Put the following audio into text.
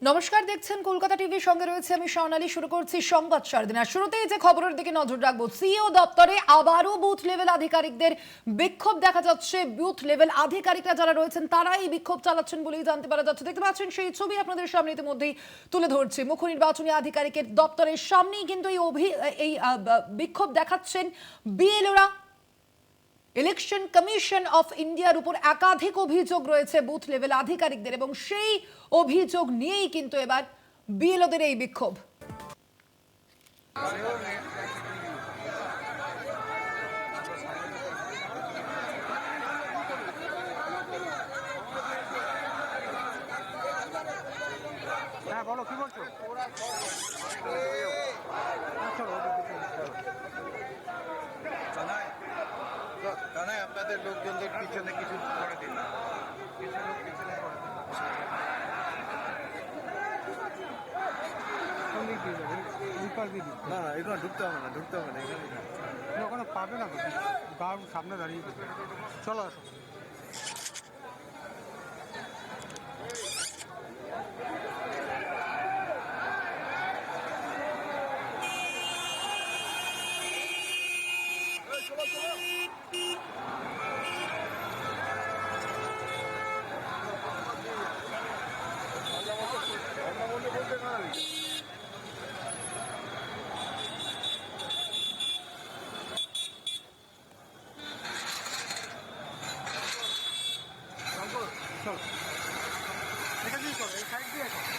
নমস্কার, দেখছেন কলকাতা টিভির সঙ্গে রয়েছে আমি স্বর্ণালী। শুরু করছি সংবাদ সারাদিন। আর শুরুতেই যে খবরের দিকে নজর রাখবো, সিইও দপ্তরে আবারও বুথ লেভেল আধিকারিকদের বিক্ষোভ দেখা যাচ্ছে। বুথ লেভেল আধিকারিকরা যারা রয়েছেন তারাই বিক্ষোভ চালাচ্ছেন বলেই জানতে পারা যাচ্ছে। দেখতে পাচ্ছেন সেই ছবি আপনাদের সামনে ইতিমধ্যেই তুলে ধরছি। মুখ্য নির্বাচনী আধিকারিকের দপ্তরের সামনেই কিন্তু এই বিক্ষোভ দেখাচ্ছেন বিএলওরা। ইলেকশন কমিশন অফ ইন্ডিয়ার উপর একাধিক অভিযোগ রয়েছে বুথ লেভেল আধিকারিকদের, এবং সেই অভিযোগ নিয়েই কিন্তু এবার বিএলওদের এই বিক্ষোভ। হ্যাঁ বলো, কি বলছো? থানায় আপনাদের লোকজনদের পিছনে কিছু করে দিন, কিছু লোক পিছনে করে দিন। না না, এখানে ঢুকতে হবে না, ঢুকতে হবে না, এখানে ওখানে পাবে না তো, গাড়ি সামনে দাঁড়িয়ে থাকবে। চলো আসো। চলো, এখান দিয়েই করো, এই সাইড দিয়ে আসো।